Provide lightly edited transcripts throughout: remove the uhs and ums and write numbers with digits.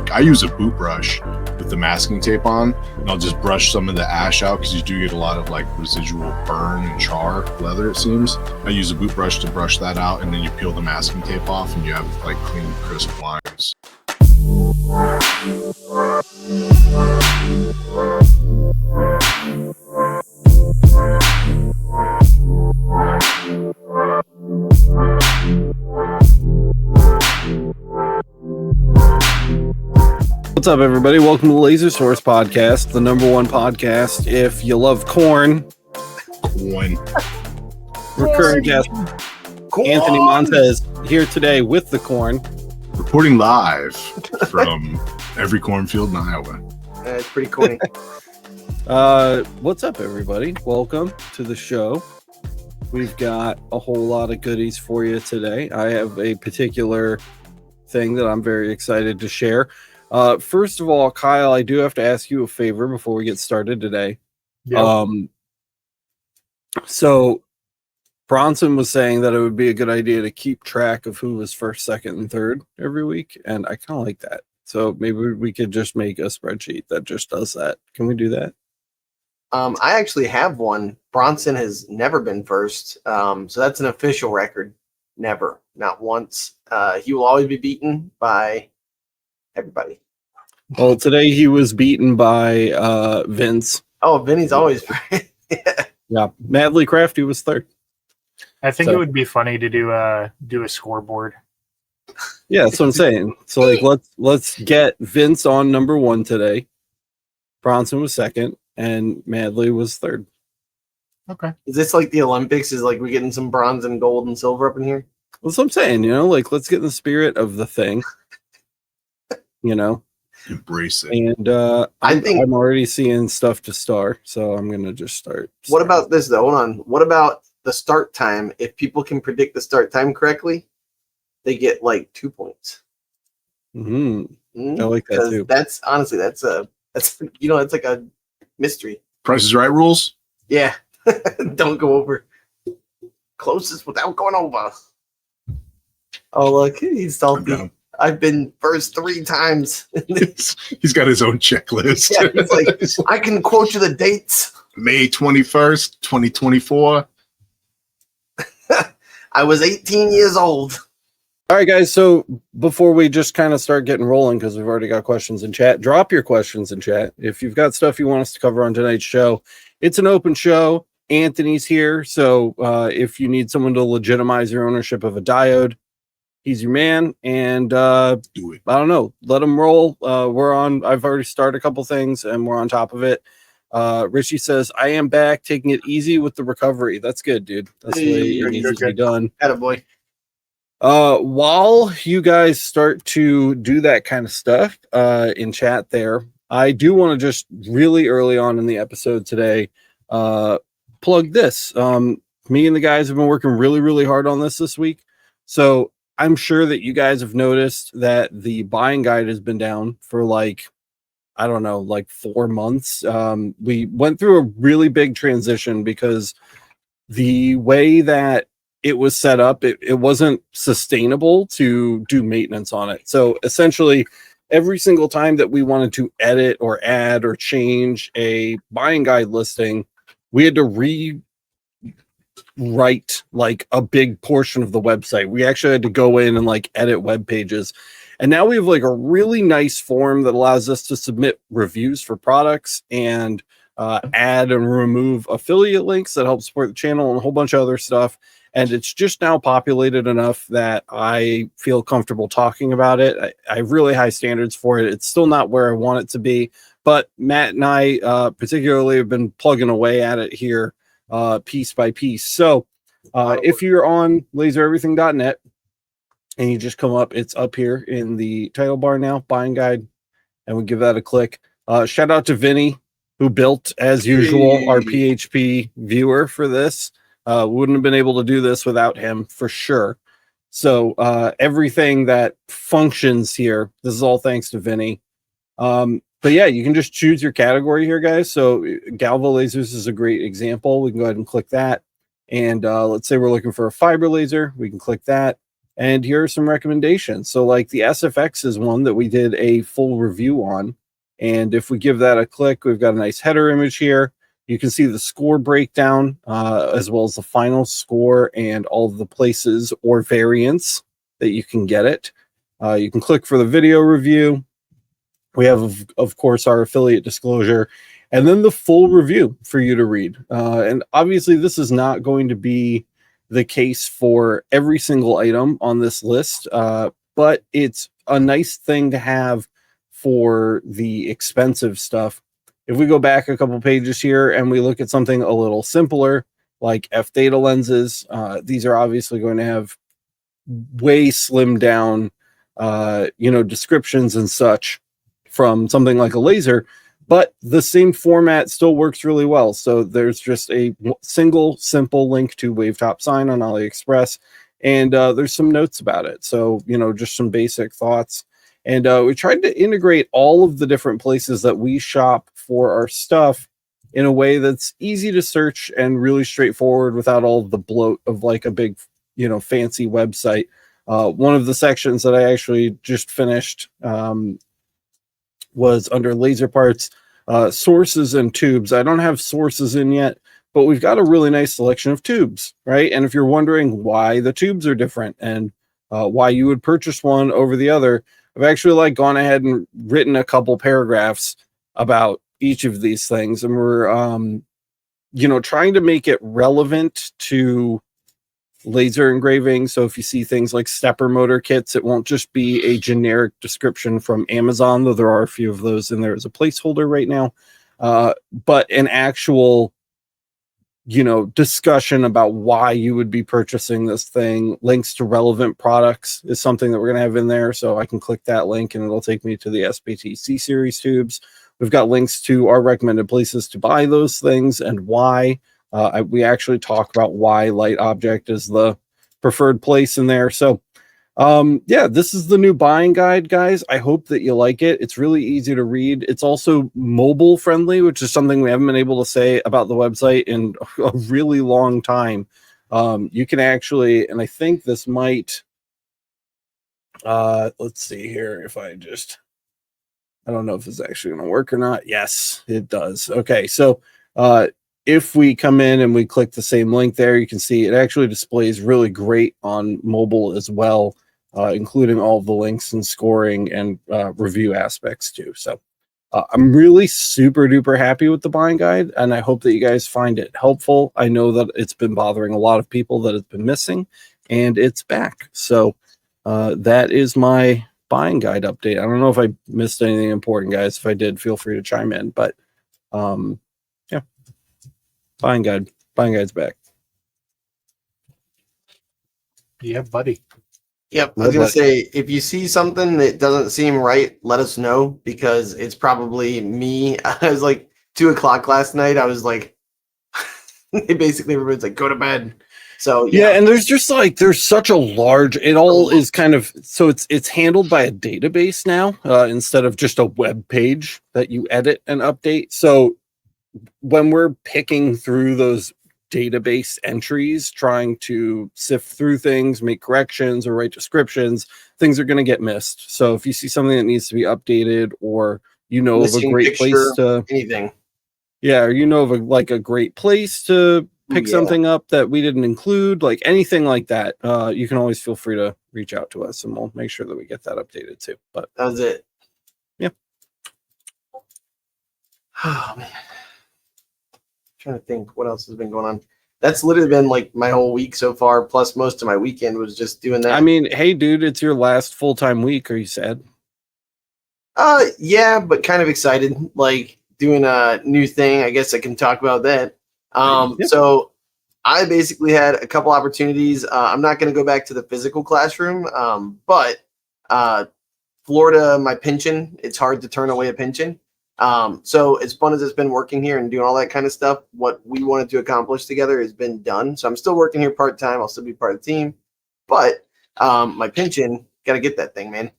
like I use a boot brush with the masking tape on, and I'll just brush some of the ash out because you do get a lot of like residual burn and char leather, it seems. I use a boot brush to brush that out, and then you peel the masking tape off and you have like clean, crisp lines. What's up, everybody? Welcome to the Laser Source Podcast, the #1 podcast if you love corn. Recurring guest Anthony Montez here today with the corn. Reporting live from every cornfield in Iowa. It's pretty corny. What's up, everybody? Welcome to the show. We've got a whole lot of goodies for you today. I have a particular thing that I'm very excited to share. First of all, Kyle, I do have to ask you a favor before we get started today. Yep. So Bronson was saying that it would be a good idea to keep track of who was first, second, and third every week, and I kind of like that. So maybe we could just make a spreadsheet that just does that. Can we do that? I actually have one. Bronson has never been first, so that's an official record. Never, not once. He will always be beaten by everybody. Well, today he was beaten by Vince. Oh, Vinny's always Yeah, Madly Crafty was third. I think it would be funny to do a scoreboard. Yeah, that's what I'm saying. So like let's get Vince on #1 today. Bronson was second, and Madly was third. Okay. Is this like the Olympics? Is like we getting some bronze and gold and silver up in here? That's what I'm saying, like let's get in the spirit of the thing. Embrace it. And I'm already seeing stuff to start, so I'm gonna just start. What about this though? Hold on. What about the start time? If people can predict the start time correctly, they get like 2 points. I like that too. That's honestly that's like a mystery. Price is Right rules? Yeah. Don't go over. Closest without going over. Oh look, he's salty. I've been first 3 times. He's got his own checklist. Yeah, he's like, I can quote you the dates. May 21st, 2024. I was 18 years old. All right, guys. So before we just kind of start getting rolling, because we've already got questions in chat, drop your questions in chat. If you've got stuff you want us to cover on tonight's show, it's an open show. Anthony's here. So if you need someone to legitimize your ownership of a diode, he's your man. And Do it. I don't know, let him roll. I've already started a couple things and we're on top of it. Richie says, I am back, taking it easy with the recovery. That's good, dude. That's the way it needs to be done. Attaboy. While you guys start to do that kind of stuff in chat there, I do want to just really early on in the episode today plug this. Me and the guys have been working really, really hard on this week. So I'm sure that you guys have noticed that the buying guide has been down for like 4 months. We went through a really big transition because the way that it was set up, it wasn't sustainable to do maintenance on it. So essentially, every single time that we wanted to edit or add or change a buying guide listing, we had to rewrite like a big portion of the website. We actually had to go in and like edit web pages. And now we have like a really nice form that allows us to submit reviews for products and add and remove affiliate links that help support the channel and a whole bunch of other stuff. And it's just now populated enough that I feel comfortable talking about it. I have really high standards for it. It's still not where I want it to be, but Matt and I particularly have been plugging away at it here piece by piece. So if you're on lasereverything.net and you just come up, it's up here in the title bar now, buying guide, and we give that a click. Shout out to Vinny, who built, as usual, our PHP viewer for this. Wouldn't have been able to do this without him for sure. So everything that functions here, this is all thanks to Vinny. But yeah, you can just choose your category here, guys. So Galvo lasers is a great example. We can go ahead and click that. And let's say we're looking for a fiber laser. We can click that. And here are some recommendations. So like the SFX is one that we did a full review on. And if we give that a click, we've got a nice header image here. You can see the score breakdown, as well as the final score and all of the places or variants that you can get it. You can click for the video review. We have, of course, our affiliate disclosure, and then the full review for you to read. And obviously, this is not going to be the case for every single item on this list, but it's a nice thing to have for the expensive stuff. If we go back a couple pages here and we look at something a little simpler, like f-data lenses, these are obviously going to have way slimmed down, descriptions and such from something like a laser, but the same format still works really well. So there's just a single simple link to Wavetop Sign on AliExpress, and there's some notes about it. So, just some basic thoughts. And we tried to integrate all of the different places that we shop for our stuff in a way that's easy to search and really straightforward without all the bloat of like a big, fancy website. One of the sections that I actually just finished was under laser parts, sources and tubes. I don't have sources in yet, but we've got a really nice selection of tubes, right? And if you're wondering why the tubes are different and why you would purchase one over the other, I've actually gone ahead and written a couple paragraphs about each of these things, and we're trying to make it relevant to laser engraving. So if you see things like stepper motor kits, it won't just be a generic description from Amazon, though there are a few of those in there as a placeholder right now, but an actual discussion about why you would be purchasing this thing. Links to relevant products is something that we're going to have in there. So I can click that link and it'll take me to the SPT C series tubes. We've got links to our recommended places to buy those things and why. We actually talk about why Light Object is the preferred place in there. So this is the new buying guide, guys. I hope that you like it. It's really easy to read. It's also mobile friendly, which is something we haven't been able to say about the website in a really long time. You can actually, and I think this might, let's see here. I don't know if it's actually going to work or not. Yes, it does. Okay. So, if we come in and we click the same link there, you can see it actually displays really great on mobile as well, including all of the links and scoring and review aspects too. So I'm really super duper happy with the buying guide, and I hope that you guys find it helpful. I know that it's been bothering a lot of people that it's been missing, and it's back. So that is my buying guide update. I don't know if I missed anything important, guys. If I did, feel free to chime in, but buying guide's back. Yeah, buddy. Yep. I was going to say, if you see something that doesn't seem right, let us know, because it's probably me. I was like 2:00 last night. I was like, basically everybody's like, go to bed. So yeah, and there's just there's such a large, it all is kind of, so it's handled by a database now, instead of just a web page that you edit and update. So when we're picking through those database entries, trying to sift through things, make corrections or write descriptions, things are going to get missed. So if you see something that needs to be updated, or of a great place to anything, or of a great place to pick something up that we didn't include, like anything like that, you can always feel free to reach out to us and we'll make sure that we get that updated too. But that was it. Yeah. Oh man. Trying to think what else has been going on. That's literally been like my whole week so far, plus most of my weekend was just doing that. I mean, hey dude, it's your last full-time week. Are you sad? Yeah, but kind of excited, like doing a new thing. I guess I can talk about that. So I basically had a couple opportunities. I'm not going to go back to the physical classroom, but Florida, my pension, it's hard to turn away a pension. So as fun as it's been working here and doing all that kind of stuff, what we wanted to accomplish together has been done. So I'm still working here part-time. I'll still be part of the team, but my pension, got to get that thing, man.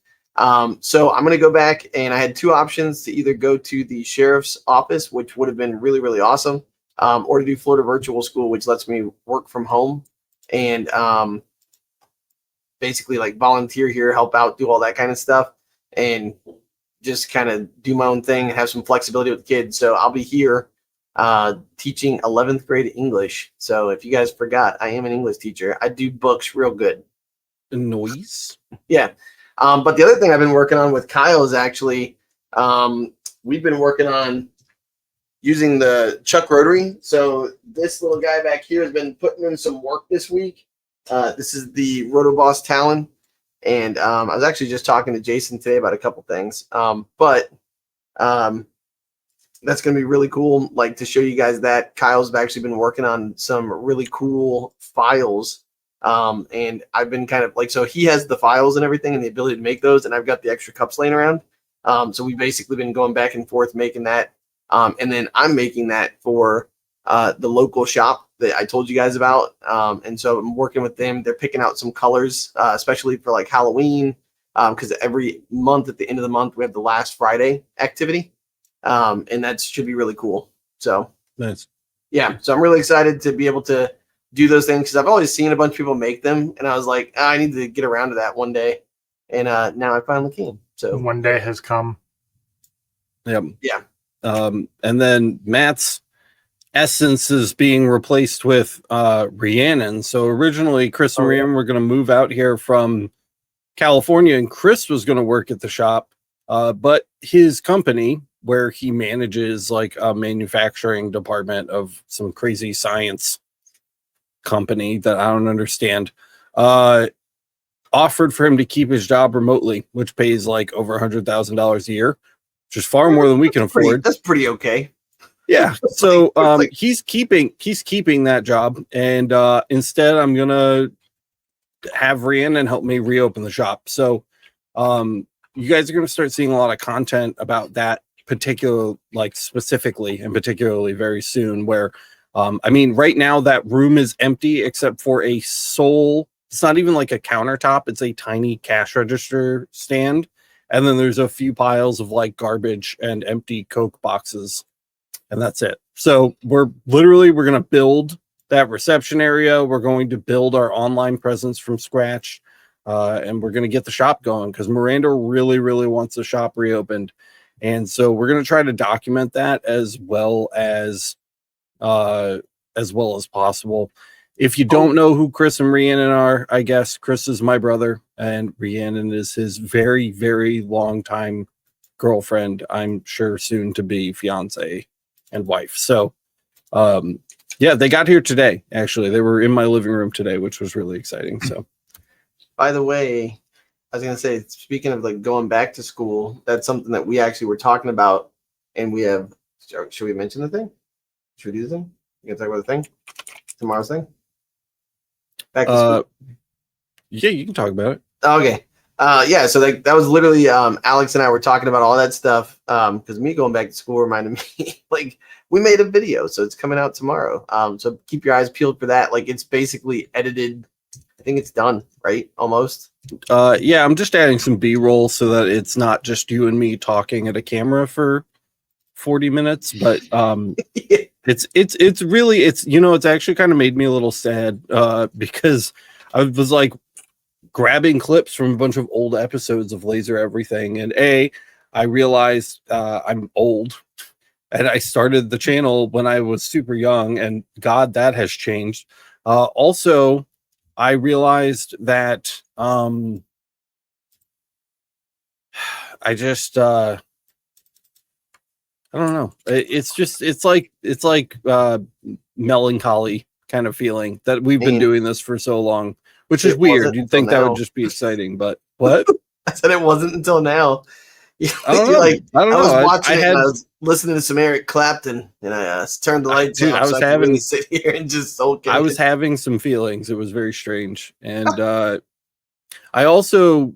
So I'm going to go back, and I had two options to either go to the sheriff's office, which would have been really, really awesome, or to do Florida Virtual School, which lets me work from home. And basically like volunteer here, help out, do all that kind of stuff, and just kind of do my own thing and have some flexibility with kids. So I'll be here teaching 11th grade English. So if you guys forgot, I am an English teacher. I do books real good. Noise. Yeah. But the other thing I've been working on with Kyle is actually we've been working on using the Chuck rotary. So this little guy back here has been putting in some work this week. This is the Rotoboss Talon. And I was actually just talking to Jason today about a couple things. But that's going to be really cool, like to show you guys that Kyle's actually been working on some really cool files. And I've been kind of like, so he has the files and everything and the ability to make those. And I've got the extra cups laying around. So we've basically been going back and forth making that. And then I'm making that for the local shop that I told you guys about. And so I'm working with them. They're picking out some colors, especially for like Halloween, because every month at the end of the month, we have the last Friday activity. And that should be really cool. So nice. Yeah. So I'm really excited to be able to do those things because I've always seen a bunch of people make them. And I was like, I need to get around to that one day. And now I finally can. So one day has come. Yep. Yeah. And then Matt's Essence is being replaced with Rheanonn. So originally Chris and Rheanonn were going to move out here from California, and Chris was going to work at the shop, but his company, where he manages like a manufacturing department of some crazy science company that I don't understand, offered for him to keep his job remotely, which pays like over $100,000 a year, which is far more than we can afford. That's pretty okay. Yeah. So he's keeping that job, and instead I'm gonna have Rheanonn help me reopen the shop. So you guys are gonna start seeing a lot of content about that particular, like specifically and particularly very soon. Where I mean, right now that room is empty except for a sole. It's not even like a countertop. It's a tiny cash register stand, and then there's a few piles of like garbage and empty Coke boxes. And that's it. So we're going to build that reception area. We're going to build our online presence from scratch. And we're going to get the shop going because Miranda really, really wants the shop reopened. And so we're going to try to document that as well as possible. If you don't know who Chris and Rheanonn are, I guess Chris is my brother and Rheanonn is his very, very long time girlfriend. I'm sure soon to be fiance and wife. So yeah, they got here today. Actually, they were in my living room today, which was really exciting. So by the way, I was gonna say, speaking of like going back to school, that's something that we actually were talking about, and we have. Should we mention the thing? Should we do the thing? You gonna talk about the thing? Tomorrow's thing? Back to school. Yeah, you can talk about it. Okay. Yeah, so like that was literally Alex and I were talking about all that stuff because me going back to school reminded me like we made a video, so it's coming out tomorrow. So keep your eyes peeled for that. Like it's basically edited. I think it's done, right? Almost. Yeah, I'm just adding some B-roll so that it's not just you and me talking at a camera for 40 minutes, but Yeah. it's really it's actually kind of made me a little sad because I was like grabbing clips from a bunch of old episodes of Laser Everything, and I realized I'm old, and I started the channel when I was super young, and God, that has changed. Also, I realized that I don't know. It's like melancholy kind of feeling that we've been doing this for so long, which is weird. You'd think that would just be exciting, but what? I said it wasn't until now. I don't know. Like, I don't know. I was watching it and I was listening to some Eric Clapton, and I turned the lights off. I was so I could really sit here and just soak it. I was having some feelings. It was very strange, and I also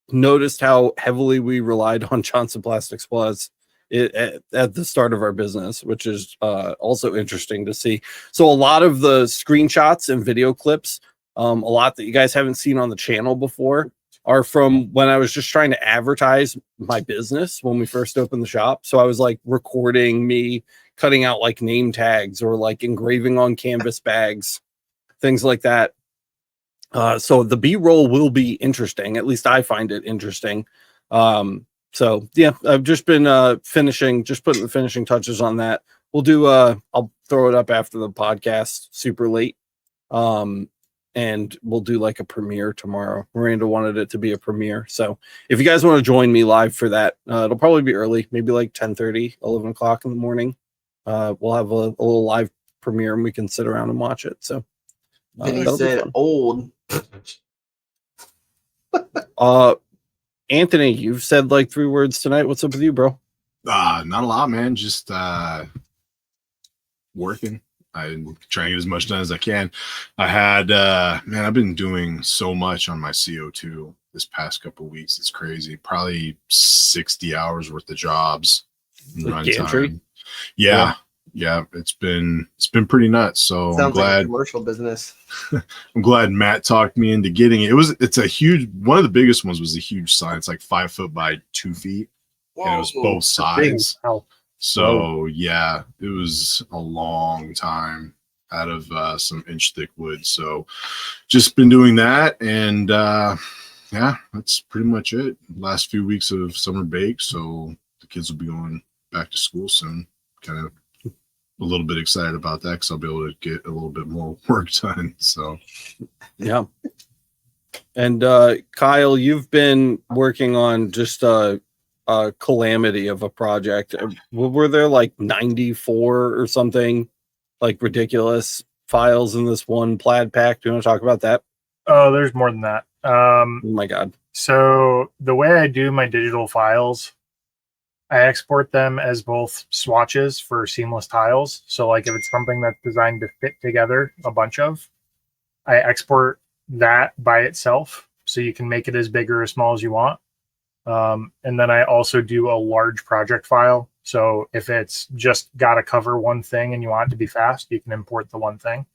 noticed how heavily we relied on Johnson Plastics Plus at the start of our business, which is also interesting to see. So a lot of the screenshots and video clips, a lot that you guys haven't seen on the channel before, are from when I was just trying to advertise my business when we first opened the shop. So I was like recording me cutting out like name tags or like engraving on canvas bags, things like that. So the B-roll will be interesting. At least I find it interesting. So yeah, I've just been putting the finishing touches on that. We'll do I'll throw it up after the podcast super late. And we'll do like a premiere tomorrow. Miranda wanted it to be a premiere. So if you guys want to join me live for that, it'll probably be early, maybe like 10:30, 11 o'clock in the morning. We'll have a little live premiere and we can sit around and watch it. So Vinny said old. Anthony, you've said like 3 words tonight. What's up with you, bro? Not a lot, man. Just working. I'm trying to get as much done as I can. I had, man, I've been doing so much on my CO2 this past couple of weeks. It's crazy. Probably 60 hours worth of jobs. Gantry? Yeah. It's been pretty nuts. So Sounds I'm glad like a commercial business. I'm glad Matt talked me into getting it. It's a huge, one of the biggest ones was a huge sign. It's like 5 foot by 2 feet. Whoa. And it was both sides. Wow. So yeah, it was a long time out of some inch thick wood. So just been doing that, and yeah, that's pretty much it. Last few weeks of summer break, so the kids will be going back to school soon. Kind of a little bit excited about that because I'll be able to get a little bit more work done. So yeah. And Kyle, you've been working on just a calamity of a project. Were there like 94 or something, like ridiculous files in this one plaid pack? Do you want to talk about that? Oh, there's more than that. Oh my god. So the way I do my digital files, I export them as both swatches for seamless tiles. So like if it's something that's designed to fit together a bunch of, I export that by itself so you can make it as big or as small as you want. And then I also do a large project file. So if it's just got to cover one thing and you want it to be fast, you can import the one thing.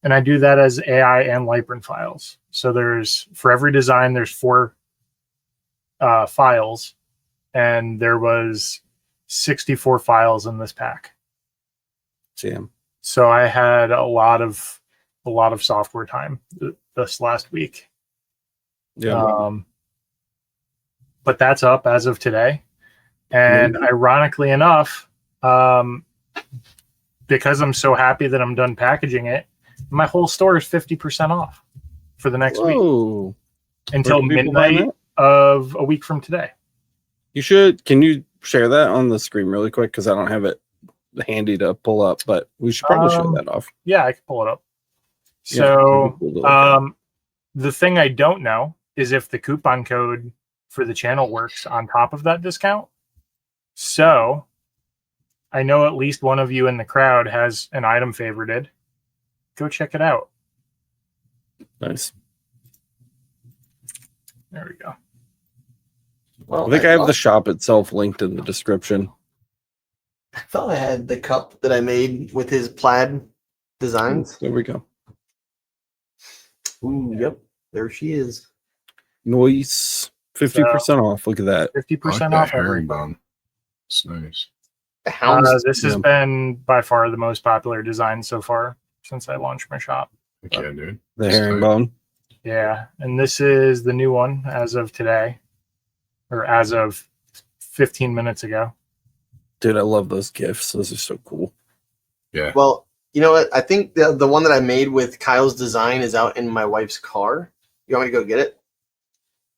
And I do that as AI and LightBurn files. So for every design, there's 4 files, and there was 64 files in this pack. Damn. So I had a lot of software time this last week. Yeah. But that's up as of today. And ironically enough, because I'm so happy that I'm done packaging it, my whole store is 50% off for the next week until midnight of a week from today. Can you share that on the screen really quick? Because I don't have it handy to pull up, but we should probably show that off. Yeah, I can pull it up. Yeah, So cool the thing I don't know is if the coupon code for the channel works on top of that discount. So I know at least one of you in the crowd has an item favorited. Go check it out. Nice. There we go. Well, I think I have the shop itself linked in the description. I thought I had the cup that I made with his plaid designs. There we go. Ooh, yep. There she is. Nice. 50% off. Look at that. 50% off everything. herringbone. It's nice. This has been by far the most popular design so far since I launched my shop. Yeah, dude. The herringbone. Yeah, and this is the new one as of today, or as of 15 minutes ago. Dude, I love those gifts. Those are so cool. Yeah. Well, you know what? I think the one that I made with Kyle's design is out in my wife's car. You want me to go get it?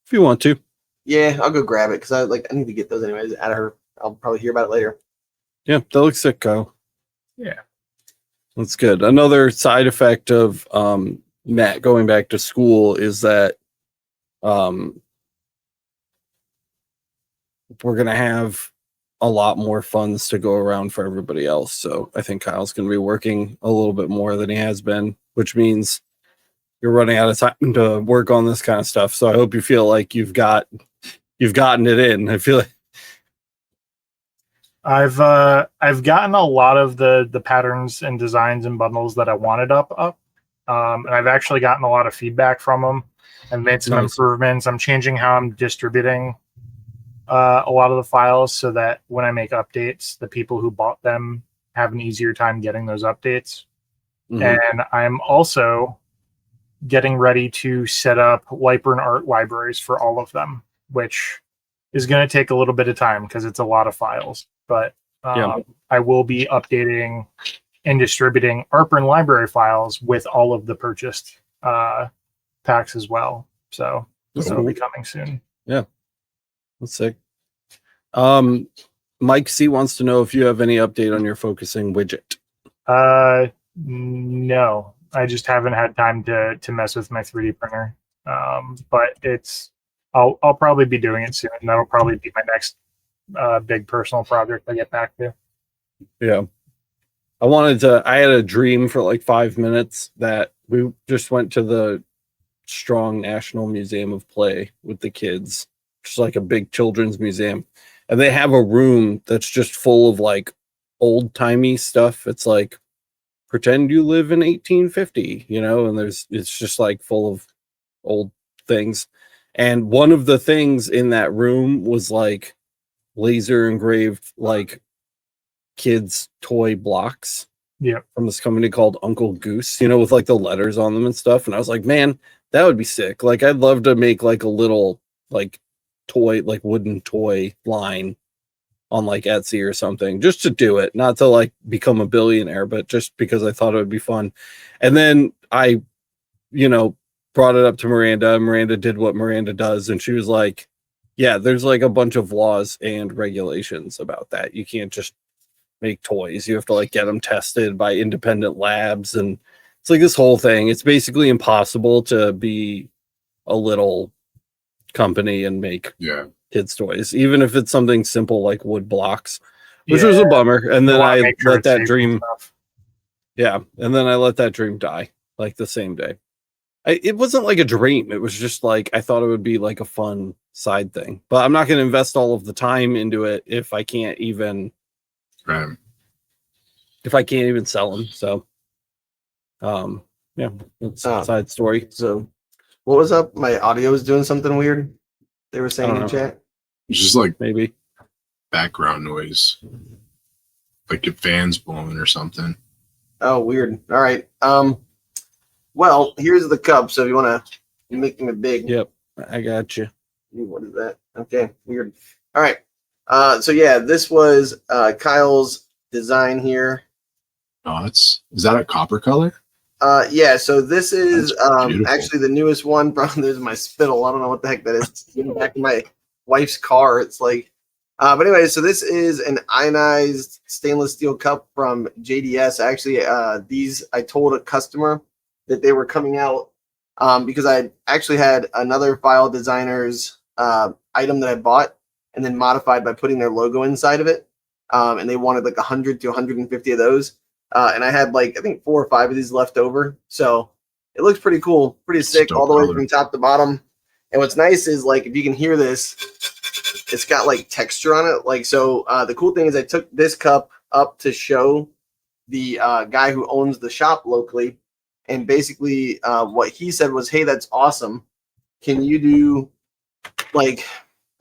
If you want to. Yeah, I'll go grab it because I need to get those anyways out of her. I'll probably hear about it later. Yeah, that looks sick, Kyle. Yeah. That's good. Another side effect of Matt going back to school is that we're going to have a lot more funds to go around for everybody else. So I think Kyle's going to be working a little bit more than he has been, which means you're running out of time to work on this kind of stuff. So I hope you feel like you've gotten it in. I feel like I've gotten a lot of the patterns and designs and bundles that I wanted up. And I've actually gotten a lot of feedback from them. I've made some improvements. I'm changing how I'm distributing a lot of the files so that when I make updates, the people who bought them have an easier time getting those updates. And I'm also getting ready to set up LightBurn art libraries for all of them, which is going to take a little bit of time because it's a lot of files. But I will be updating and distributing ArtBurn library files with all of the purchased packs as well. So that'll be coming soon. Yeah, that's sick. Mike C wants to know if you have any update on your focusing widget. No, I just haven't had time to mess with my 3D printer. But I'll probably be doing it soon. That'll probably be my next big personal project I get back to. Yeah. I had a dream for like 5 minutes that we just went to the Strong National Museum of Play with the kids, just like a big children's museum. And they have a room that's just full of like old timey stuff. It's like, pretend you live in 1850, and it's just like full of old things. And one of the things in that room was like laser engraved, like kids' toy blocks. Yeah. From this company called Uncle Goose, with like the letters on them and stuff. And I was like, man, that would be sick. Like, I'd love to make like a little like toy, like wooden toy line on like Etsy or something, just to do it, not to like become a billionaire, but just because I thought it would be fun. And then I, brought it up to Miranda. Miranda did what Miranda does. And she was like, yeah, there's like a bunch of laws and regulations about that. You can't just make toys. You have to like get them tested by independent labs. And it's like this whole thing. It's basically impossible to be a little company and make kids toys, even if it's something simple like wood blocks, which was a bummer. And then I let that dream. Yeah. And then I let that dream die like the same day. It wasn't like a dream. It was just like, I thought it would be like a fun side thing, but I'm not going to invest all of the time into it if I can't even, sell them. So, yeah, it's a side story. So what was up? My audio was doing something weird. They were saying in chat. It's just like maybe background noise, like your fans blowing or something. Oh, weird. All right. Well, here's the cup. So if you want to make them big. Yep, I got you. What is that? Okay, weird. All right. So yeah, this was Kyle's design here. Oh, is that a copper color? Yeah, so this is beautiful. actually the newest one. There's my spittle. I don't know what the heck that is. Back in my wife's car. It's like, but anyway, so this is an ionized stainless steel cup from JDS. Actually, I told a customer that they were coming out because I actually had another file designer's item that I bought and then modified by putting their logo inside of it. And they wanted like 100 to 150 of those. And I had like, I think 4 or 5 of these left over. So it looks pretty cool, pretty sick all the way from top to bottom. And what's nice is like, if you can hear this, it's got like texture on it. Like, so the cool thing is I took this cup up to show the guy who owns the shop locally. And basically what he said was, hey, that's awesome. Can you do like,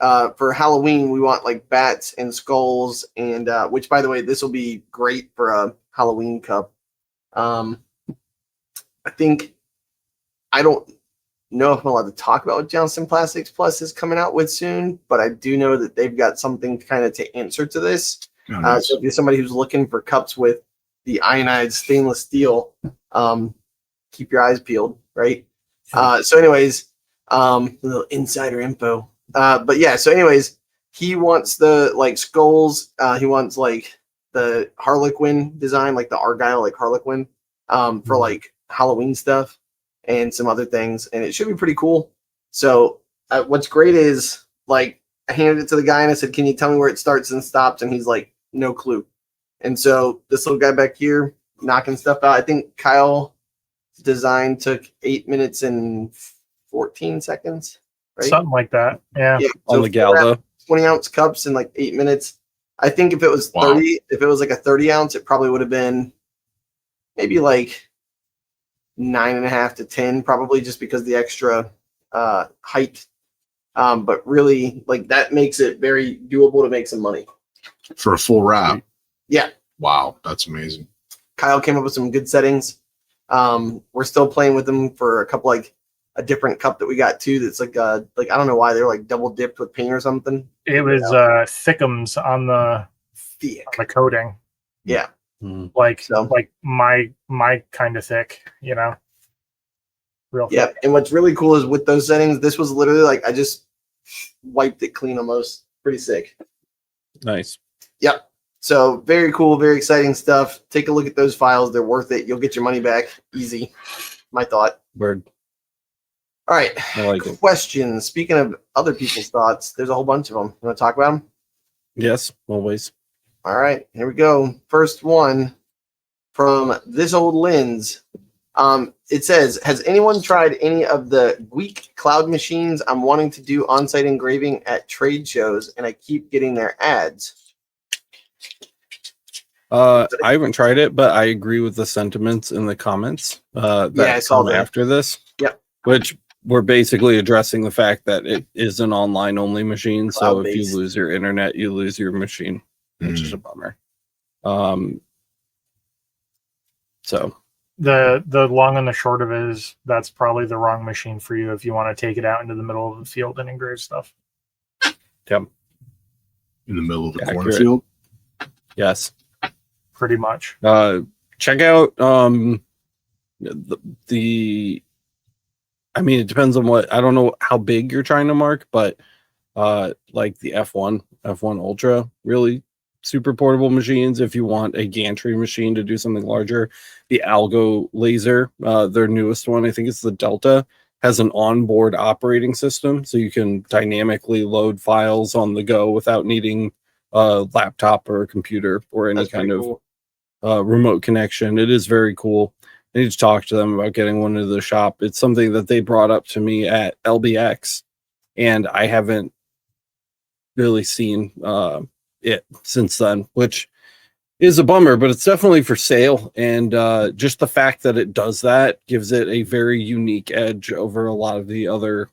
for Halloween, we want like bats and skulls and, which by the way, this will be great for a Halloween cup. I don't know if I'm allowed to talk about what Johnson Plastics Plus is coming out with soon, but I do know that they've got something kind of to answer to this. Oh, nice. So if you're somebody who's looking for cups with the ionized stainless steel, keep your eyes peeled, right? So anyways, a little insider info. But yeah, so anyways, he wants the like skulls. He wants like the Harlequin design, like the Argyle, like Harlequin, for like Halloween stuff and some other things. And it should be pretty cool. So what's great is like I handed it to the guy and I said, can you tell me where it starts and stops? And he's like, no clue. And so this little guy back here knocking stuff out. I think Kyle's design took 8 minutes and 14 seconds. Right? Something like that. Yeah. On the Galva. 20-ounce cups in like 8 minutes. I think if it was 30, if it was like a 30-ounce, it probably would have been maybe like 9.5 to 10, probably just because the extra height. But really, like that makes it very doable to make some money. For a full wrap. Yeah. Wow, that's amazing. Kyle came up with some good settings. We're still playing with them for a couple, like a different cup that we got too. That's like I don't know why they're like double dipped with paint or something. It was thickums on the coating. Yeah. Like So. like my kind of thick, real thick. Yeah, and what's really cool is with those settings, this was literally like I just wiped it clean almost. Pretty sick. Nice. Yep. So very cool, very exciting stuff. Take a look at those files. They're worth it. You'll get your money back easy. My thought. Word. All right. I like it. Questions. Speaking of other people's thoughts, there's a whole bunch of them. You want to talk about them? Yes, always. All right. Here we go. First one from this old lens. It says, has anyone tried any of the Gwick cloud machines? I'm wanting to do on-site engraving at trade shows, and I keep getting their ads. I haven't tried it, but I agree with the sentiments in the comments that I saw that after this. Yep. Which we're basically addressing the fact that it is an online-only machine. So if you lose your internet, you lose your machine, which is a bummer. So the long and the short of it is that's probably the wrong machine for you if you want to take it out into the middle of the field and engrave stuff. Yep. In the middle of the Accurate. cornfield. Yes. Pretty much. Check out the I mean, it depends on what, I don't know how big you're trying to mark, but like the F1 Ultra, really super portable machines. If you want a gantry machine to do something larger, the Algo laser, their newest one, I think it's the Delta, has an onboard operating system, so you can dynamically load files on the go without needing a laptop or a computer or any kind of remote connection. It is very cool. I need to talk to them about getting one into the shop. It's something that they brought up to me at LBX, and I haven't really seen it since then, which is a bummer, but it's definitely for sale. And just the fact that it does that gives it a very unique edge over a lot of the other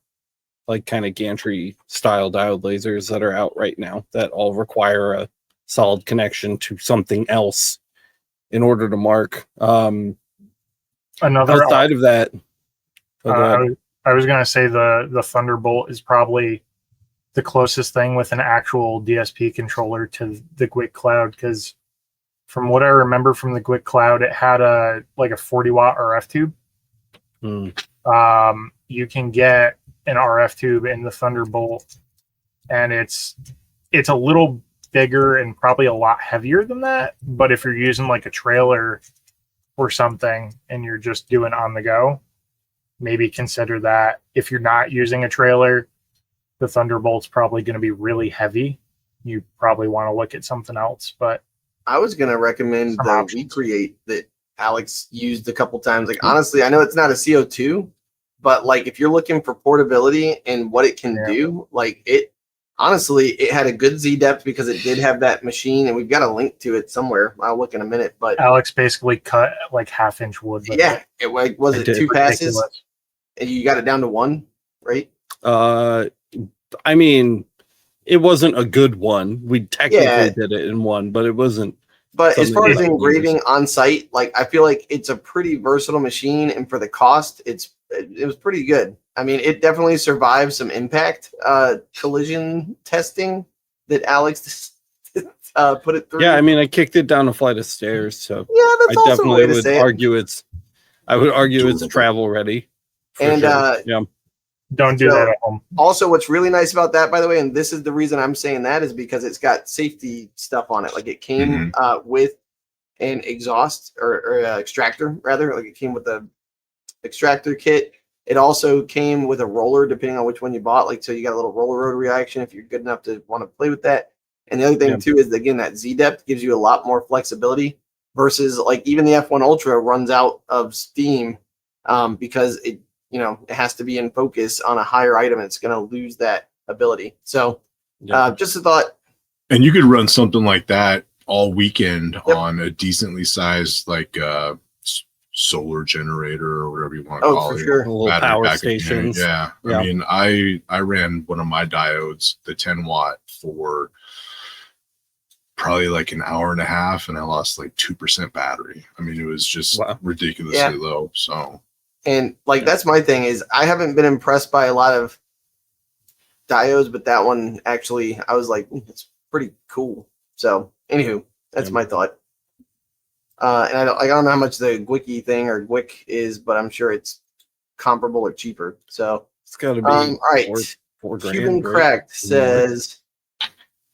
like kind of gantry style diode lasers that are out right now that all require a solid connection to something else in order to mark. Another outside of that, I was going to say the Thunderbolt is probably the closest thing with an actual DSP controller to the Gwick Cloud, because from what I remember from the Gwick Cloud, it had a 40-watt RF tube. You can get an RF tube in the Thunderbolt, and it's a little bigger and probably a lot heavier than that. But if you're using like a trailer or something and you're just doing on the go, maybe consider that. If you're not using a trailer, the Thunderbolt's probably going to be really heavy. You probably want to look at something else. But I was going to recommend the Recreate that Alex used a couple times. Like, honestly, I know it's not a CO2, but like if you're looking for portability and what it can do, like it had a good Z depth because it did have that machine, and we've got a link to it somewhere. I'll look in a minute. But Alex basically cut like half-inch wood. It was it 2 passes, and you got it down to 1, right? I mean, it wasn't a good one. We technically did it in 1, but it wasn't. But as far as engraving on site, like I feel like it's a pretty versatile machine, and for the cost, it was pretty good. I mean, it definitely survived some impact collision testing that Alex put it through. Yeah, I mean, I kicked it down a flight of stairs, so yeah, that's I also definitely a way to would say argue it. I would argue it's travel ready. And yeah. Don't do that at home. Also, what's really nice about that, by the way, and this is the reason I'm saying that, is because it's got safety stuff on it. Like it came with an exhaust or extractor, rather. Like it came with a extractor kit. It also came with a roller, depending on which one you bought. Like, so you got a little roller rotary action if you're good enough to want to play with that. And the other thing too is, again, that Z depth gives you a lot more flexibility versus like even the F1 Ultra runs out of steam because it has to be in focus on a higher item. It's going to lose that ability. So just a thought. And you could run something like that all weekend on a decently sized like solar generator or whatever you want to call it. Sure. Little power stations. Yeah. I mean, I ran one of my diodes, the 10 watt, for probably like an hour and a half, and I lost like 2% battery. I mean, it was just ridiculously low. So, and like that's my thing is I haven't been impressed by a lot of diodes, but that one actually I was like, it's pretty cool. So, anywho, that's my thought. And I don't know how much the Gwicky thing or Gwick is, but I'm sure it's comparable or cheaper. So it's got to be all right. $4 Cuban grand, Cracked says,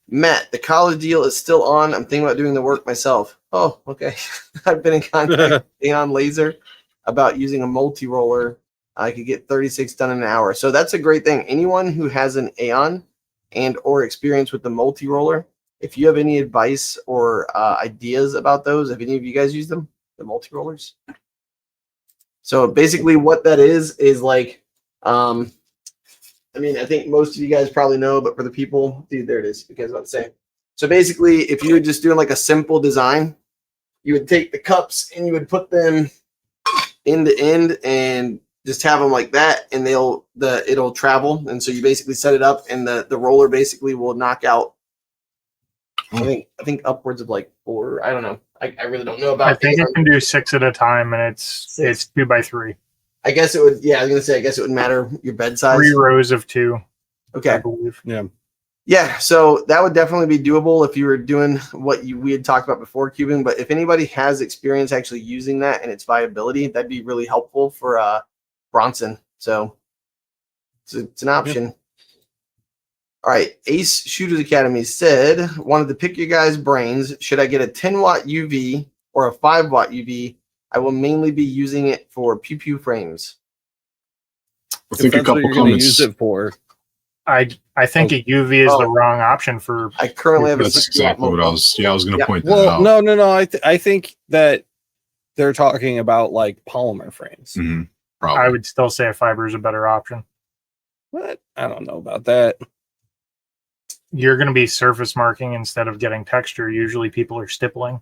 Matt, the college deal is still on. I'm thinking about doing the work myself. Oh, okay. I've been in contact with Rheanonn Laser about using a multi-roller. I could get 36 done in an hour. So that's a great thing. Anyone who has an Aeon and or experience with the multi-roller, if you have any advice or ideas about those, have any of you guys used them, the multi-rollers? So basically what that is like, I mean, I think most of you guys probably know, but for the people, dude, there it is. You guys about to say. So basically, if you were just doing like a simple design, you would take the cups and you would put them end to end and just have them like that, and it'll travel. And so you basically set it up, and the roller basically will knock out. I think upwards of like 4. I don't know. I really don't know about. I think it can do 6 at a time, and it's 2x3. I guess it would. Yeah, I was gonna say. I guess it would matter your bed size. 3 rows of 2. Okay. I believe. Yeah. So that would definitely be doable if you were doing what we had talked about before, Cuban. But if anybody has experience actually using that and its viability, that'd be really helpful for Bronson. So it's an option. All right. Ace Shooters Academy said, wanted to pick your guys' brains. Should I get a 10-watt UV or a 5-watt UV? I will mainly be using it for pew-pew frames. I think a couple comments. Use it for. I think a UV is the wrong option for. I currently have That's exactly what I was. Yeah, I was going to point that Well, out. no. I think that they're talking about like polymer frames. Mm-hmm. Probably. I would still say a fiber is a better option. What? I don't know about that. You're going to be surface marking instead of getting texture. Usually, people are stippling.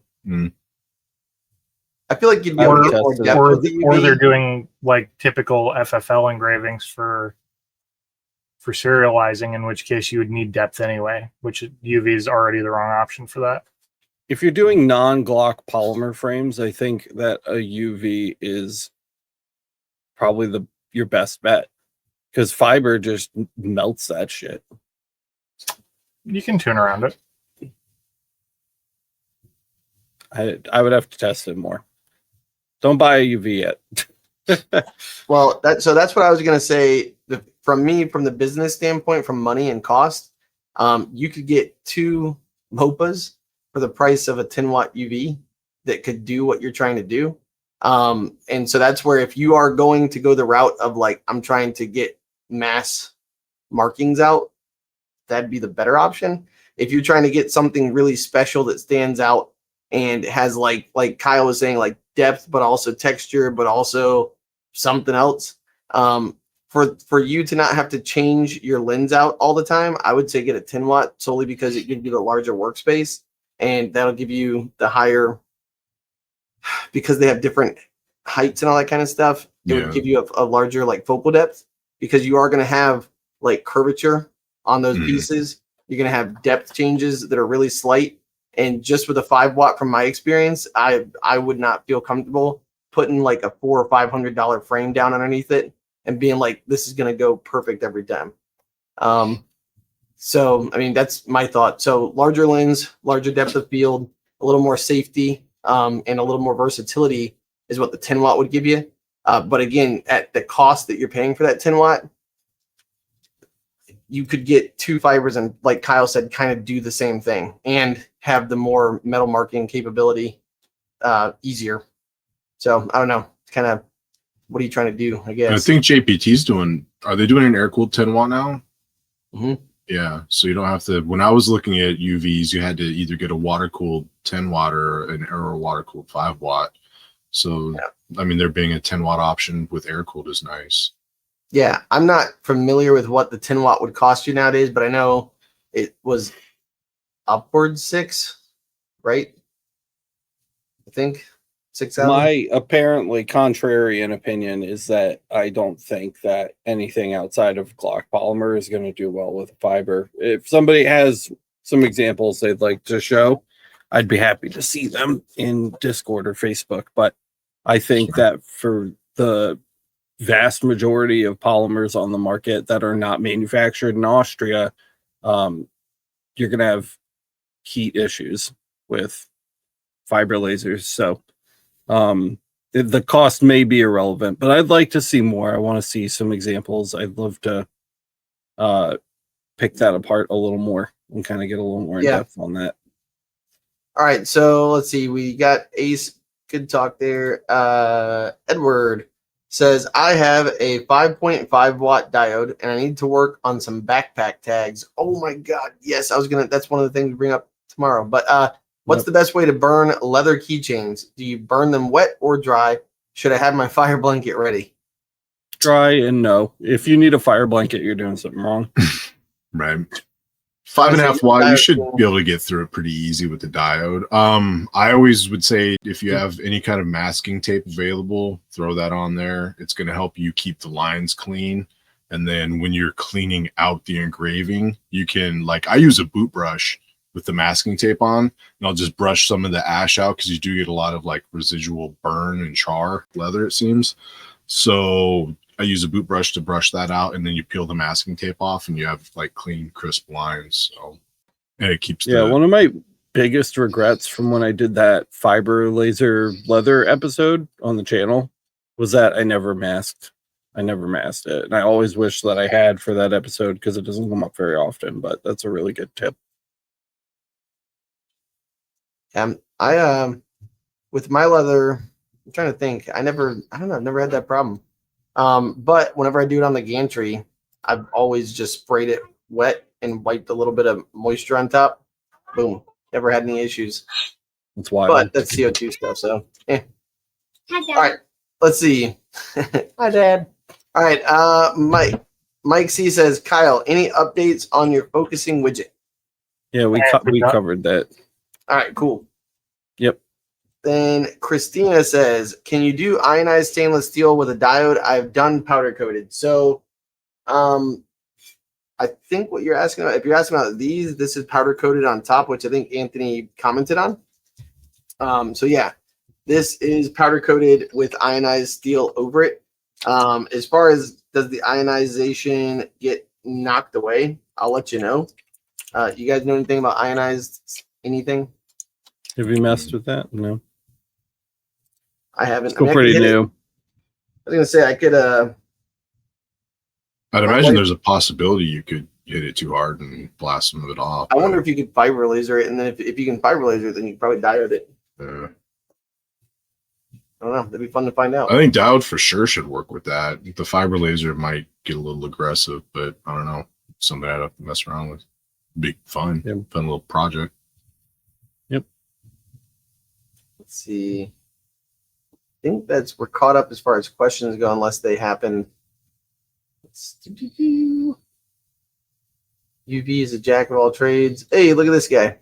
I feel like you'd be able to get more depth or with the UV. they're doing like typical FFL engravings for serializing, in which case you would need depth anyway, which UV is already the wrong option for that. If you're doing non-Glock polymer frames, I think that a UV is probably your best bet, because fiber just melts that shit. You can tune around it. I would have to test it more. Don't buy a UV yet. Well, that's what I was going to say. From the business standpoint, from money and cost, you could get 2 MOPAs for the price of a 10-watt UV that could do what you're trying to do. And so that's where, if you are going to go the route of like, I'm trying to get mass markings out, that'd be the better option. If you're trying to get something really special that stands out and has like Kyle was saying, like depth, but also texture, but also something else, for you to not have to change your lens out all the time, I would say get a 10-watt, solely because it gives you the larger workspace, and that'll give you the higher, because they have different heights and all that kind of stuff. It would give you a larger like focal depth, because you are going to have like curvature on those pieces. You're going to have depth changes that are really slight. And just with a 5-watt, from my experience, I would not feel comfortable putting like a $400 or $500 frame down underneath it and being like, this is going to go perfect every time. So, I mean, that's my thought. So larger lens, larger depth of field, a little more safety, and a little more versatility is what the 10-watt would give you. But again, at the cost that you're paying for that 10-watt, you could get 2 fibers and, like Kyle said, kind of do the same thing and have the more metal marking capability easier. So I don't know. It's kind of, what are you trying to do, I guess? I think JPT's are they doing an air-cooled 10-watt now? Mm-hmm. Yeah. So you don't have to, when I was looking at UVs, you had to either get a water-cooled 10-watt or a water-cooled 5-watt. So, I mean, there being a 10-watt option with air-cooled is nice. Yeah, I'm not familiar with what the 10-watt would cost you nowadays, but I know it was upwards 6, right? I think 6,000. My apparently contrarian opinion is that I don't think that anything outside of Glock polymer is going to do well with fiber. If somebody has some examples they'd like to show, I'd be happy to see them in Discord or Facebook. But I think that for the vast majority of polymers on the market that are not manufactured in Austria, you're going to have heat issues with fiber lasers. So the cost may be irrelevant, but I'd like to see more. I want to see some examples. I'd love to pick that apart a little more and kind of get a little more in depth on that. All right, so let's see. We got Ace. Good talk there. Edward says, I have a 5.5 watt diode and I need to work on some backpack tags. Oh my God. Yes, that's one of the things we bring up tomorrow. But what's the best way to burn leather keychains? Do you burn them wet or dry? Should I have my fire blanket ready? Dry and no. If you need a fire blanket, you're doing something wrong. Right. 5.5 watt, you should be able to get through it pretty easy with the diode. I always would say if you have any kind of masking tape available, throw that on there. It's going to help you keep the lines clean. And then when you're cleaning out the engraving, you can, like, I use a boot brush with the masking tape on, and I'll just brush some of the ash out because you do get a lot of like residual burn and char leather, it seems. So I use a boot brush to brush that out, and then you peel the masking tape off and you have like clean, crisp lines. So, and it keeps one of my biggest regrets from when I did that fiber laser leather episode on the channel was that I never masked it. And I always wish that I had for that episode because it doesn't come up very often, but that's a really good tip. I with my leather, I'm trying to think. I've never had that problem. But whenever I do it on the gantry, I've always just sprayed it wet and wiped a little bit of moisture on top. Boom. Never had any issues. That's wild. But that's CO2 stuff, so All right. Let's see. Hi, Dad. All right. Mike C says, Kyle, any updates on your focusing widget? Yeah, we covered that. All right, cool. Yep. Then Christina says, can you do ionized stainless steel with a diode? I've done powder coated. So I think what you're asking about, if you're asking about these, this is powder coated on top, which I think Anthony commented on. So yeah, this is powder coated with ionized steel over it. As far as does the ionization get knocked away, I'll let you know. You guys know anything about ionized anything? Have you messed with that? No. I haven't. It's still pretty new. I was gonna say I could I'd imagine there's a possibility you could hit it too hard and blast some of it off. I wonder if you could fiber laser it, and then if you can fiber laser it, then you could probably diode it. Yeah. I don't know. That'd be fun to find out. I think diode for sure should work with that. The fiber laser might get a little aggressive, but I don't know. Something I'd have to mess around with. Be fun. Yep. Fun little project. Yep. Let's see. I think we're caught up as far as questions go, unless they happen. UV is a jack of all trades. Hey, look at this guy.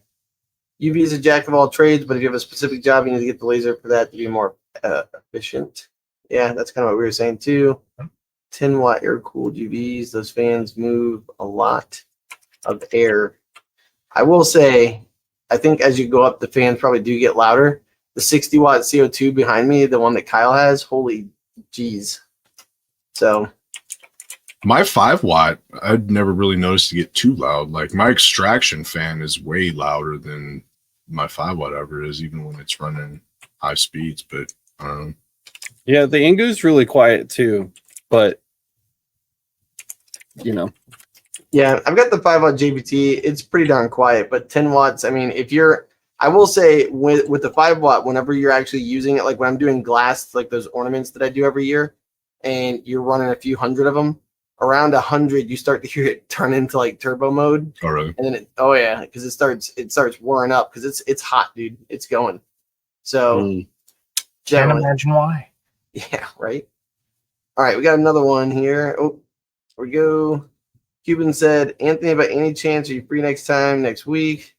UV is a jack of all trades, but if you have a specific job, you need to get the laser for that to be more efficient. Yeah, that's kind of what we were saying too. 10 watt air cooled UVs. Those fans move a lot of air. I will say, I think as you go up, the fans probably do get louder. The 60 watt CO2 behind me, the one that Kyle has, holy geez. So my 5 watt, I'd never really noticed to get too loud. Like my extraction fan is way louder than my 5 watt ever is, even when it's running high speeds. But I don't know. Yeah, the Ingu's really quiet too, but you know. Yeah, I've got the 5 watt JBT. It's pretty darn quiet, but 10 watts. I mean, I will say with the 5 watt, whenever you're actually using it, like when I'm doing glass, like those ornaments that I do every year, and you're running a few hundred of them, around 100, you start to hear it turn into like turbo mode. Oh, really? And then because it starts whirring up because it's hot, dude. It's going. So Can't imagine why. Yeah, right. All right, we got another one here. Oh, here we go. Cuban said, Anthony, by any chance, are you free next week?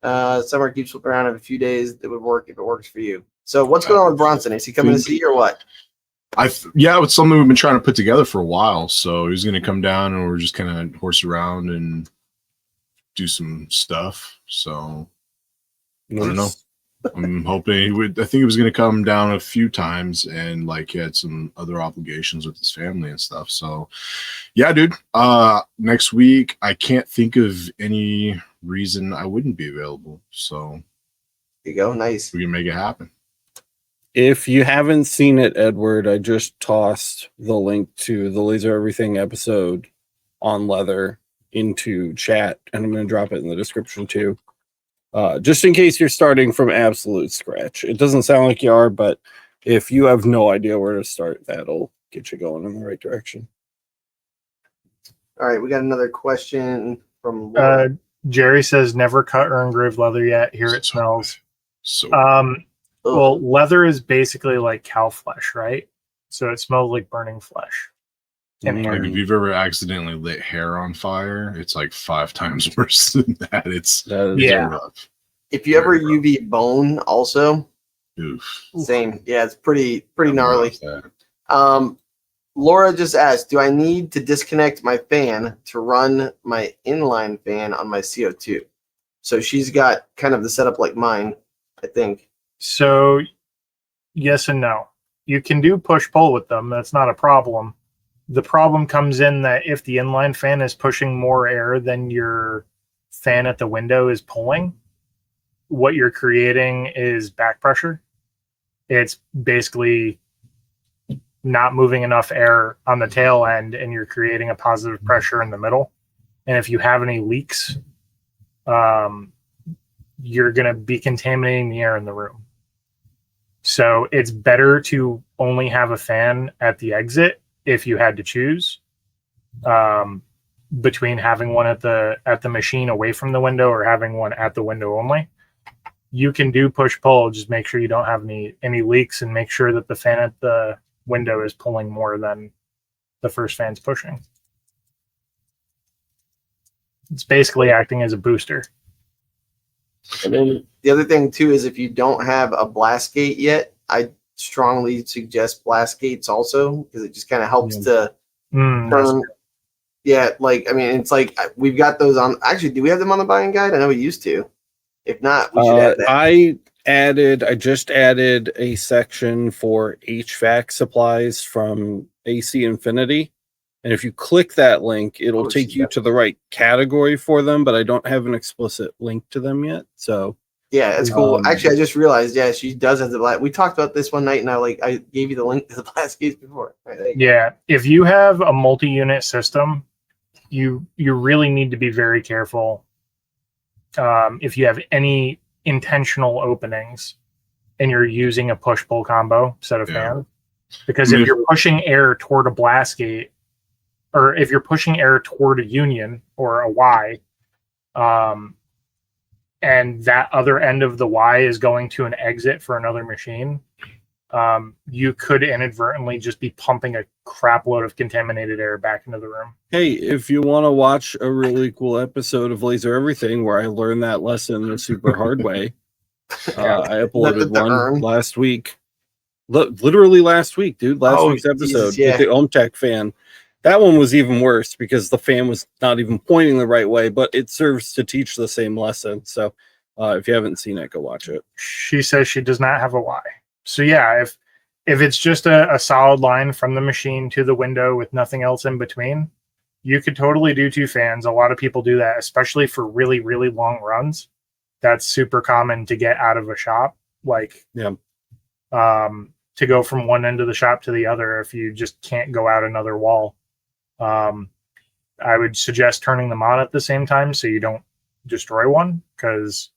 Summer keeps flipping around in a few days. That would work if it works for you. So what's going on with Bronson? Is he coming to see you or what? Yeah, it's something we've been trying to put together for a while. So he's going to come down and we're just kind of horse around and do some stuff. So I don't know. I'm hoping he would. I think he was going to come down a few times, and like he had some other obligations with his family and stuff. So, yeah, dude. Next week, I can't think of any reason I wouldn't be available. So, There you go. Nice. we can make it happen. If you haven't seen it, Edward, I just tossed the link to the Laser Everything episode on leather into chat, and I'm going to drop it in the description too. Just in case you're starting from absolute scratch. It doesn't sound like you are, but if you have no idea where to start, that'll get you going in the right direction. All right, we got another question from Jerry says never cut or engraved leather yet. Here it smells. So, Well, leather is basically like cow flesh, right? So it smells like burning flesh. And like if you've ever accidentally lit hair on fire, it's like 5 times worse than that. It's Yeah. rough. if you ever UV bone, also Oof. same. Yeah, it's pretty I'm gnarly. rough that. Laura just asked, do I need to disconnect my fan to run my inline fan on my CO2? So she's got kind of the setup like mine, I think. So yes and no. You can do push-pull with them. That's not a problem. The problem comes in that if the inline fan is pushing more air than your fan at the window is pulling, what you're creating is back pressure. It's basically not moving enough air on the tail end, and you're creating a positive pressure in the middle. And if you have any leaks, you're going to be contaminating the air in the room. So it's better to only have a fan at the exit if you had to choose between having one at the machine away from the window or having one at the window only. You can do push-pull, just make sure you don't have any leaks and make sure that the fan at the window is pulling more than the first fan's pushing. It's basically acting as a booster. And then the other thing too is if you don't have a blast gate yet, I strongly suggest blast gates also, because it just kind of helps to turn. Yeah, like I mean, it's like we've got those on. Actually, do we have them on the buying guide? I know we used to. If not, we should add that. I just added a section for HVAC supplies from AC Infinity. And if you click that link, it'll take you to the right category for them, but I don't have an explicit link to them yet. So yeah, it's cool. Actually, I just realized, yeah, she does have the blast. We talked about this one night, and I gave you the link to the blast gates before. Right, yeah, if you have a multi-unit system, you really need to be very careful. If you have any intentional openings and you're using a push-pull combo set of fans, because if you're pushing air toward a blast gate, or if you're pushing air toward a union or a Y, and that other end of the Y is going to an exit for another machine, you could inadvertently just be pumping a crap load of contaminated air back into the room. hey, if you want to watch a really cool episode of Laser Everything where I learned that lesson the super hard way, I uploaded one last week. Literally last week, dude. Last week's episode with the OhmTech fan. That one was even worse because the fan was not even pointing the right way, but it serves to teach the same lesson. So if you haven't seen it, go watch it. She says she does not have a Y. So yeah, if it's just a solid line from the machine to the window with nothing else in between, you could totally do 2 fans. A lot of people do that, especially for really, really long runs. That's super common to get out of a shop. Like, to go from one end of the shop to the other if you just can't go out another wall. I would suggest turning them on at the same time so you don't destroy one, because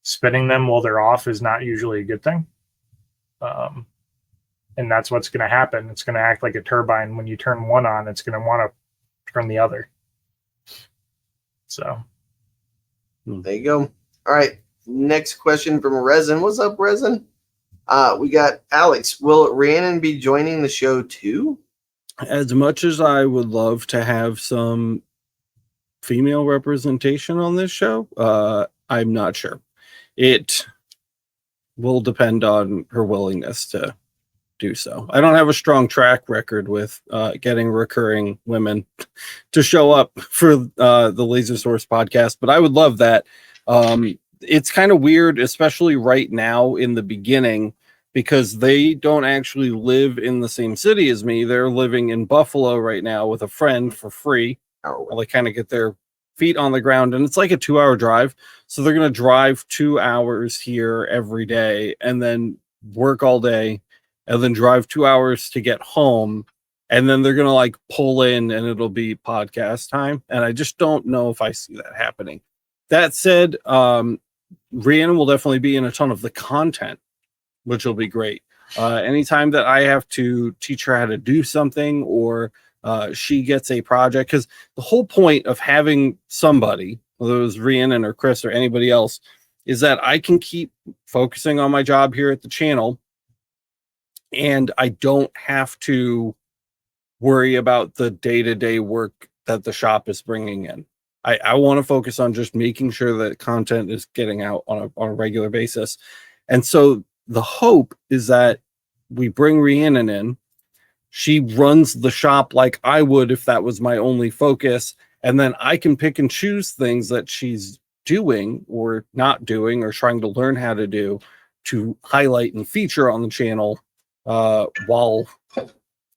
spinning them while they're off is not usually a good thing. And that's what's going to happen. It's going to act like a turbine. When you turn one on, it's going to want to turn the other. So there you go. All right. Next question from Resin. What's up, Resin? We got Alex. Will Rheanonn be joining the show too? As much as I would love to have some female representation on this show, I'm not sure. It will depend on her willingness to do so. I don't have a strong track record with getting recurring women to show up for the Laser Source podcast, but I would love that. it's kind of weird, especially right now in the beginning, because they don't actually live in the same city as me. They're living in Buffalo right now with a friend for free. While they kind of get their feet on the ground, and it's like a 2-hour drive. So they're going to drive 2 hours here every day and then work all day and then drive 2 hours to get home. And then they're going to like pull in and it'll be podcast time. And I just don't know if I see that happening. That said, Rheanonn will definitely be in a ton of the content, which will be great. Anytime that I have to teach her how to do something, or she gets a project, because the whole point of having somebody, whether it was Rheanonn or Chris or anybody else, is that I can keep focusing on my job here at the channel, and I don't have to worry about the day-to-day work that the shop is bringing in. I want to focus on just making sure that content is getting out on a regular basis. And so the hope is that we bring Rheanonn in. She runs the shop like I would if that was my only focus. And then I can pick and choose things that she's doing or not doing or trying to learn how to do to highlight and feature on the channel while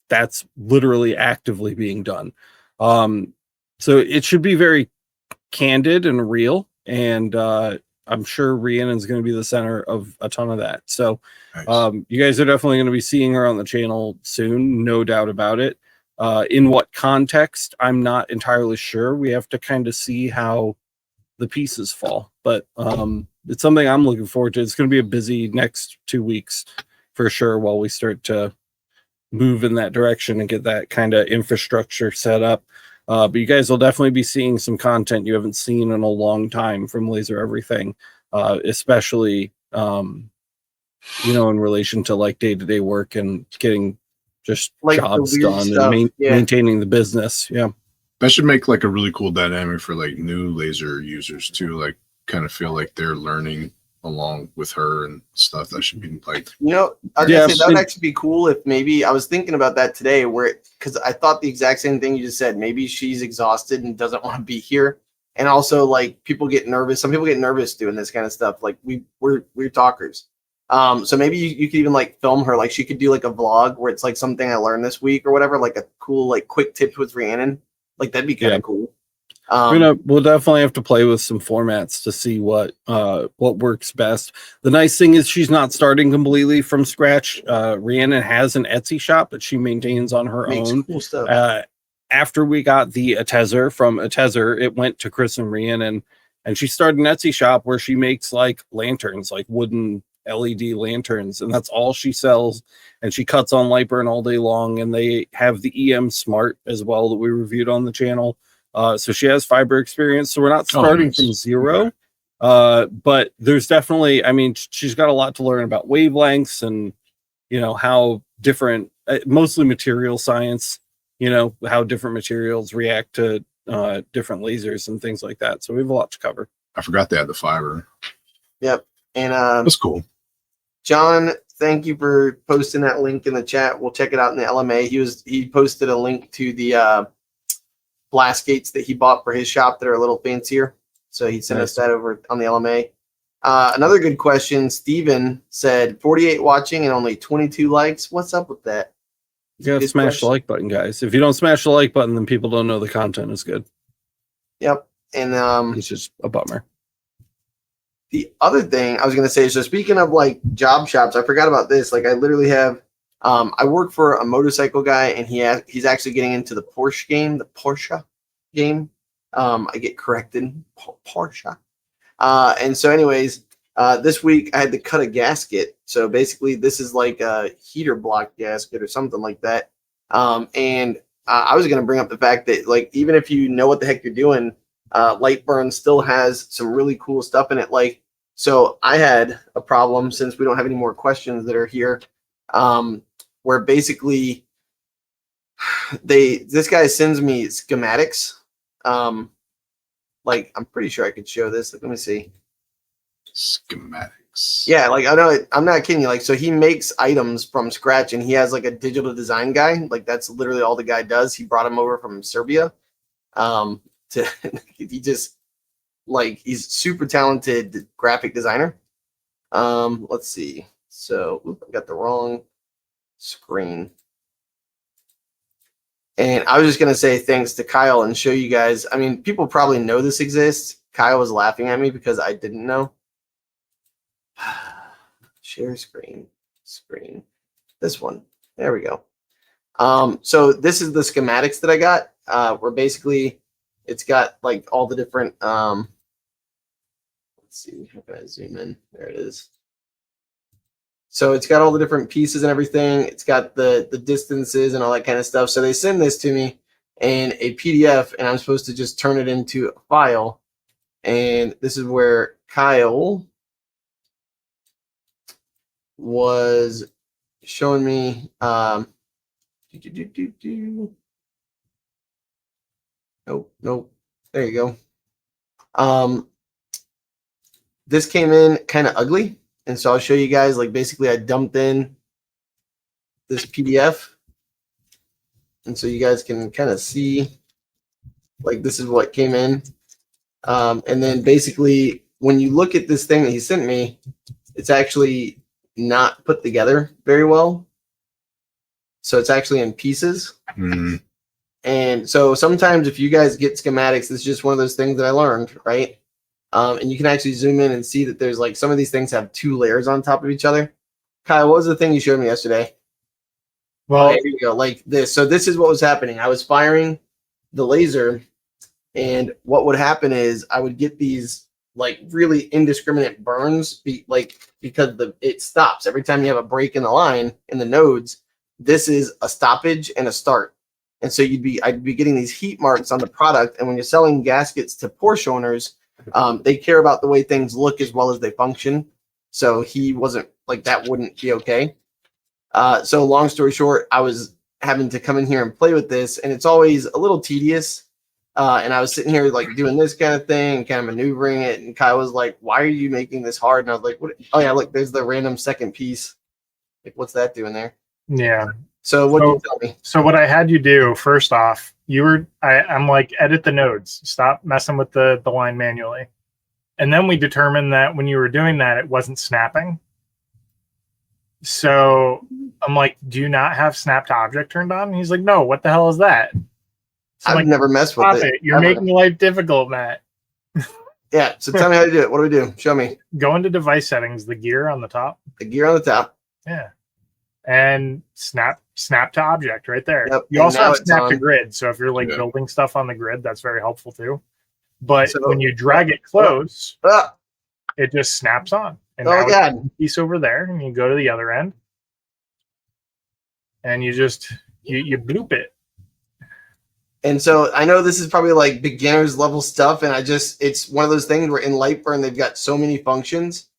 that's literally actively being done. So it should be very candid and real. And I'm sure Rhiannon's going to be the center of a ton of that. So Nice. you guys are definitely going to be seeing her on the channel soon, no doubt about it. In what context, I'm not entirely sure. We have to kind of see how the pieces fall. But it's something I'm looking forward to. It's going to be a busy next 2 weeks for sure while we start to move in that direction and get that kind of infrastructure set up. But you guys will definitely be seeing some content you haven't seen in a long time from Laser Everything, especially, in relation to like day-to-day work and getting just Like jobs the weird done stuff, and yeah. maintaining the business. Yeah. That should make like a really cool dynamic for like new laser users too. Like kind of feel like they're learning along with her and stuff. That should be like, I was gonna say that would actually be cool if maybe I was thinking about that today, because I thought the exact same thing you just said. Maybe she's exhausted and doesn't want to be here, and also like people get nervous. Some people get nervous doing this kind of stuff. Like we're talkers. So maybe you could even like film her. Like she could do like a vlog where it's like something I learned this week or whatever. Like a cool like quick tips with Rhiannon. Like that'd be kind of cool. We'll definitely have to play with some formats to see what works best. The nice thing is she's not starting completely from scratch. Rhiannon has an Etsy shop that she maintains on her own. Cool stuff. After we got the Atezer from Atezer, it went to Chris and Rhiannon, and she started an Etsy shop where she makes like lanterns, like wooden LED lanterns, and that's all she sells. And she cuts on LightBurn all day long, and they have the EM Smart as well that we reviewed on the channel. So she has fiber experience. So we're not starting from zero. But there's definitely, she's got a lot to learn about wavelengths and, how different, mostly material science, how different materials react to different lasers and things like that. So we have a lot to cover. I forgot they had the fiber. Yep. And That's cool. John, thank you for posting that link in the chat. We'll check it out in the LMA. He posted a link to the blast gates that he bought for his shop that are a little fancier. So he sent us that over on the LMA. Another good question. Steven said 48 watching and only 22 likes. What's up with that? You gotta smash the like button, guys. If you don't smash the like button, then people don't know the content is good. Yep. And it's just a bummer. The other thing I was going to say, so speaking of like job shops, I forgot about this. Like I literally have, I work for a motorcycle guy, and he's actually getting into the Porsche game. I get corrected, Porsche. And so anyways, this week I had to cut a gasket. So basically this is like a heater block gasket or something like that. And I was going to bring up the fact that like, even if you know what the heck you're doing, LightBurn still has some really cool stuff in it. Like, so I had a problem, since we don't have any more questions that are here, where basically this guy sends me schematics. Like I'm pretty sure I could show this. Let me see. Schematics. Yeah, like I know, I'm not kidding you. Like, so he makes items from scratch, and he has like a digital design guy. Like that's literally all the guy does. He brought him over from Serbia. He just like he's super talented graphic designer. Let's see. So I got the wrong screen. And I was just gonna say thanks to Kyle and show you guys. I mean, people probably know this exists. Kyle was laughing at me because I didn't know. Share screen. This one. There we go. So this is the schematics that I got. Where basically it's got like all the different let's see, how can I zoom in? There it is. So it's got all the different pieces and everything. It's got the distances and all that kind of stuff. So they send this to me in a PDF, and I'm supposed to just turn it into a file. And this is where Kyle was showing me. Nope. There you go. This came in kind of ugly. And so I'll show you guys, like basically I dumped in this PDF. And so you guys can kind of see, like this is what came in. And then basically when you look at this thing that he sent me, it's actually not put together very well. So it's actually in pieces. Mm. And so sometimes if you guys get schematics, it's just one of those things that I learned, right? And you can actually zoom in and see that there's like some of these things have 2 layers on top of each other. Kyle, what was the thing you showed me yesterday? Well, here you go, like this. So this is what was happening. I was firing the laser, and what would happen is I would get these like really indiscriminate burns, because it stops every time you have a break in the line in the nodes. This is a stoppage and a start, and so I'd be getting these heat marks on the product. And when you're selling gaskets to Porsche owners, they care about the way things look as well as they function. So he wasn't like, that wouldn't be okay. So long story short, I was having to come in here and play with this, and it's always a little tedious. And I was sitting here like doing this kind of thing and kind of maneuvering it. And Kyle was like, "Why are you making this hard?" And I was like, "What? Oh yeah, look, there's the random second piece. Like, what's that doing there?" yeah. So what did you tell me? So what I had you do, first off, I'm like, edit the nodes. Stop messing with the line manually. And then we determined that when you were doing that, it wasn't snapping. So I'm like, do you not have snap to object turned on? And he's like, no, what the hell is that? So I've like, never messed with it. You're making life difficult, Matt. Yeah, so tell me how to do it. What do we do? Show me. Go into device settings, the gear on the top. The gear on the top. Yeah. And snap to object right there. Yep. You And also now have it's snap to on. grid. So if you're like Yeah. building stuff on the grid, that's very helpful too. But So- when you drag it close, Ah, it just snaps on. And oh now my it's God. a piece over there, and you go to the other end, and you just you bloop it. And so I know this is probably like beginner's level stuff, and it's one of those things where in LightBurn they've got so many functions.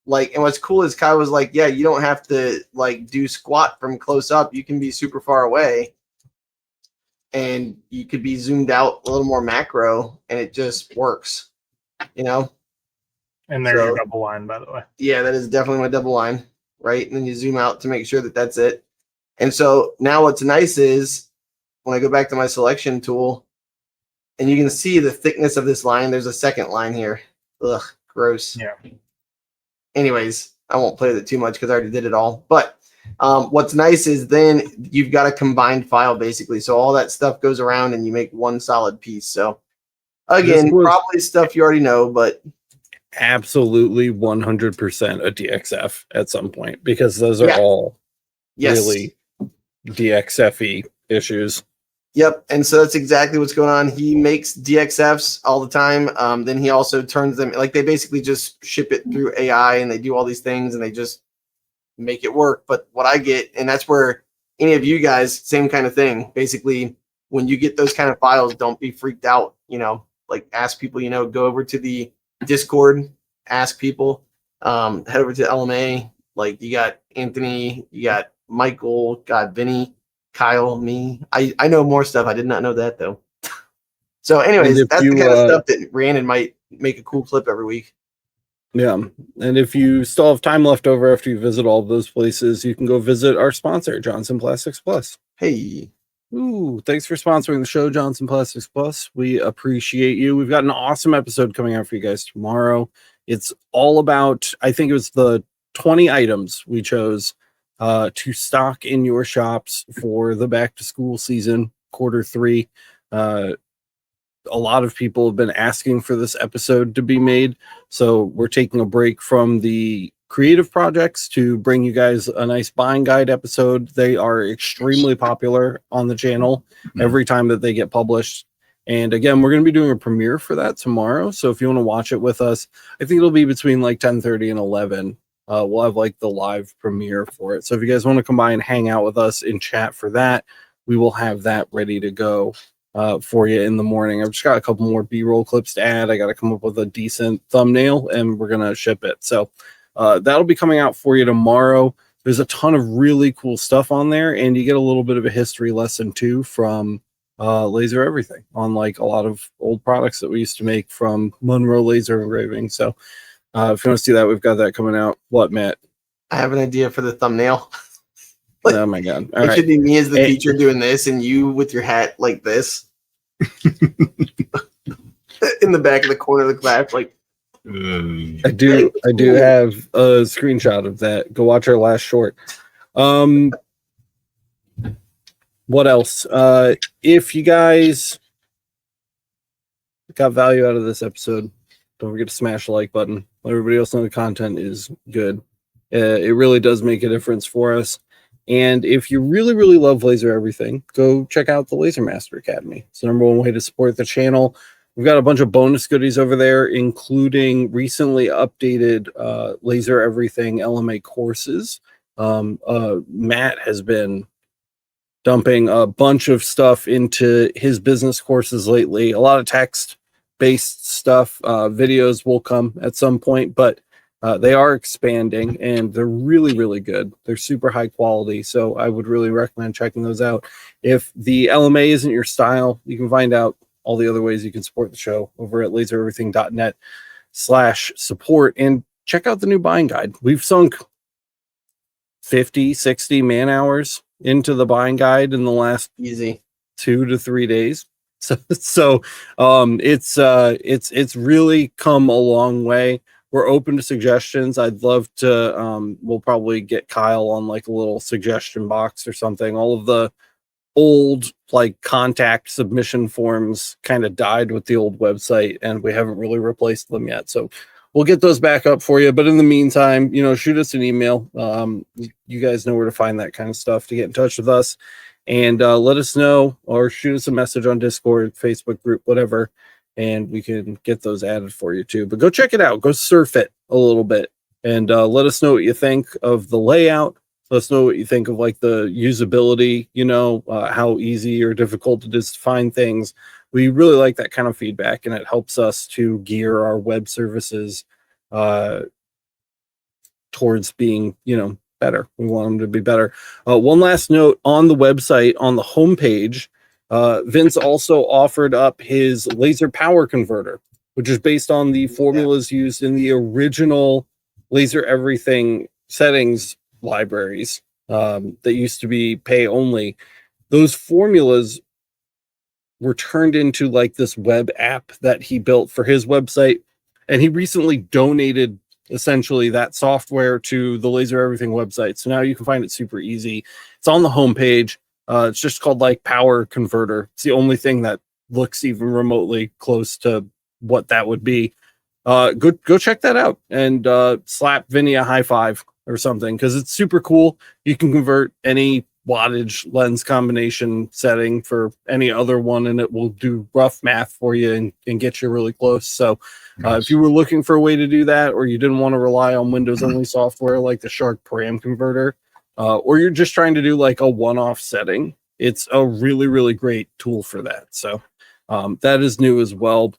Like, and what's cool is Kyle was like, yeah, you don't have to like do squat from close up. You can be super far away, and you could be zoomed out a little more macro, and it just works, you know? And there's your So- double line, by the way. Yeah, that is definitely my double line, right? And then you zoom out to make sure that that's it. And so now what's nice is when I go back to my selection tool, and you can see the thickness of this line, there's a second line here. Ugh, gross. Yeah. Anyways, I won't play with it too much because I already did it all. But what's nice is then you've got a combined file basically. So all that stuff goes around and you make one solid piece. So again, This was- probably stuff you already know, but Absolutely 100% a DXF at some point, because those are Yeah. all yes. really DXFE issues. Yep. And so that's exactly what's going on. He makes DXFs all the time. Then he also turns them, like they basically just ship it through AI and they do all these things and they just make it work. But what I get, and that's where any of you guys, same kind of thing. Basically, when you get those kind of files, don't be freaked out, like ask people, go over to the Discord, ask people, head over to LMA. Like you got Anthony, you got Michael, got Vinny, Kyle, me. I know more stuff. I did not know that though. So anyways, if that's you, the kind of stuff that Rheanonn might make a cool clip every week. Yeah. And if you still have time left over after you visit all of those places, you can go visit our sponsor, Johnson Plastics Plus. Hey, Ooh, thanks for sponsoring the show, Johnson Plastics Plus. We appreciate you. We've got an awesome episode coming out for you guys tomorrow. It's all about, I think it was the 20 items we chose to stock in your shops for the back to school season, Q3. A lot of people have been asking for this episode to be made, so we're taking a break from the creative projects to bring you guys a nice buying guide episode. They are extremely popular on the channel every time that they get published. And again, we're going to be doing a premiere for that tomorrow. So if you want to watch it with us, I think it'll be between like 10:30 and 11. We'll have like the live premiere for it. So if you guys want to come by and hang out with us in chat for that, we will have that ready to go for you in the morning. I've just got a couple more B-roll clips to add. I got to come up with a decent thumbnail and we're going to ship it. So that'll be coming out for you tomorrow. There's a ton of really cool stuff on there, and you get a little bit of a history lesson too from Laser Everything on like a lot of old products that we used to make from Monroe Laser Engraving. So if you want to see that, we've got that coming out. What, Matt? I have an idea for the thumbnail. Oh my god! All It right. should be me as the teacher doing this, and you with your hat like this in the back of the corner of the class, like. I do have a screenshot of that. Go watch our last short. What else? If you guys got value out of this episode, don't forget to smash the like button. Let everybody else know the content is good. It really does make a difference for us. And if you really, really love Laser Everything, go check out the Laser Master Academy. It's the #1 way to support the channel. We've got a bunch of bonus goodies over there, including recently updated Laser Everything LMA courses. Matt has been dumping a bunch of stuff into his business courses lately. A lot of text-based stuff. Videos will come at some point, but they are expanding, and they're really, really good. They're super high quality, so I would really recommend checking those out. If the LMA isn't your style, you can find out all the other ways you can support the show over at lasereverything.net/support, and check out the new buying guide. We've sunk 50, 60 man hours into the buying guide in the last Easy 2 to 3 days. So it's really come a long way. We're open to suggestions. I'd love to, we'll probably get Kyle on like a little suggestion box or something. All of the old like contact submission forms kind of died with the old website, and we haven't really replaced them yet. So we'll get those back up for you. But in the meantime, shoot us an email. You guys know where to find that kind of stuff to get in touch with us, and let us know, or shoot us a message on Discord, Facebook group, whatever, and we can get those added for you too. But go check it out. Go surf it a little bit, and let us know what you think of the layout. Let us know what you think of like the usability, how easy or difficult it is to find things. We really like that kind of feedback, and it helps us to gear our web services towards being, better. We want them to be better. One last note on the website, on the homepage, Vince also offered up his laser power converter, which is based on the formulas used in the original Laser Everything settings libraries that used to be pay only. Those formulas were turned into like this web app that he built for his website, and he recently donated essentially that software to the Laser Everything website. So now you can find it super easy. It's on the homepage. It's just called like Power Converter. It's the only thing that looks even remotely close to what that would be. Go check that out, and slap Vinny a high five or something, because it's super cool. You can convert any wattage lens combination setting for any other one, and it will do rough math for you and get you really close. So if you were looking for a way to do that, or you didn't want to rely on Windows only software like the Shark Param converter, or you're just trying to do like a one-off setting, it's a really, really great tool for that. So that is new as well.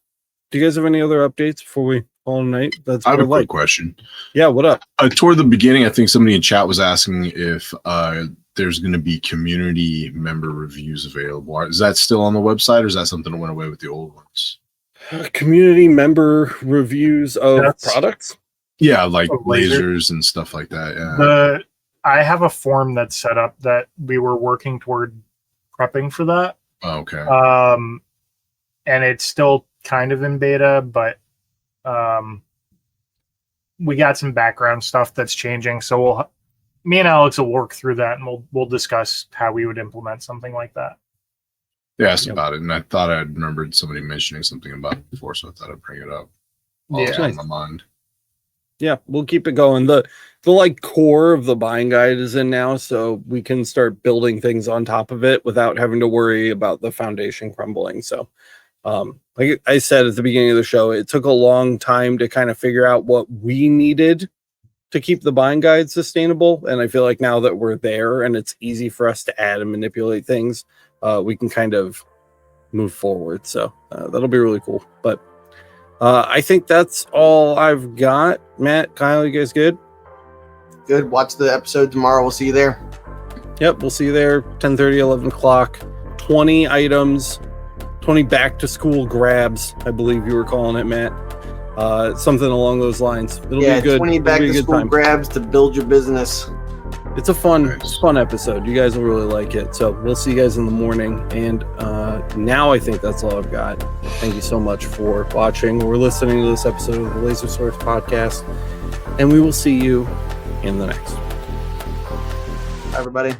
Do you guys have any other updates before we call it a night? I have a quick question. Yeah, what up? Toward the beginning, I think somebody in chat was asking if there's going to be community member reviews available. Is that still on the website, or is that something that went away with the old ones? Community member reviews of products? Yeah, like lasers and stuff like that. Yeah. I have a form that's set up that we were working toward prepping for that. Okay. And it's still kind of in beta, but we got some background stuff that's changing. So me and Alex will work through that, and we'll discuss how we would implement something like that. They asked about it, and I thought I remembered somebody mentioning something about it before, so I thought I'd bring it up. It's on my mind. Yeah, we'll keep it going. The like core of the buying guide is in now, so we can start building things on top of it without having to worry about the foundation crumbling. So, like I said at the beginning of the show, it took a long time to kind of figure out what we needed to keep the buying guide sustainable. And I feel like now that we're there and it's easy for us to add and manipulate things, we can kind of move forward. So that'll be really cool. But I think that's all I've got. Matt, Kyle, you guys good? Good. Watch the episode tomorrow. We'll see you there. Yep, we'll see you there. 10:30, 11 o'clock. 20 items, 20 back to school grabs, I believe you were calling it, Matt. Something along those lines. It'll be good. 20 back to school grabs to build your business. It's a fun episode. You guys will really like it. So we'll see you guys in the morning. And now I think that's all I've got. Thank you so much for watching or listening to this episode of the Laser Source Podcast. And we will see you in the next one. Bye, everybody.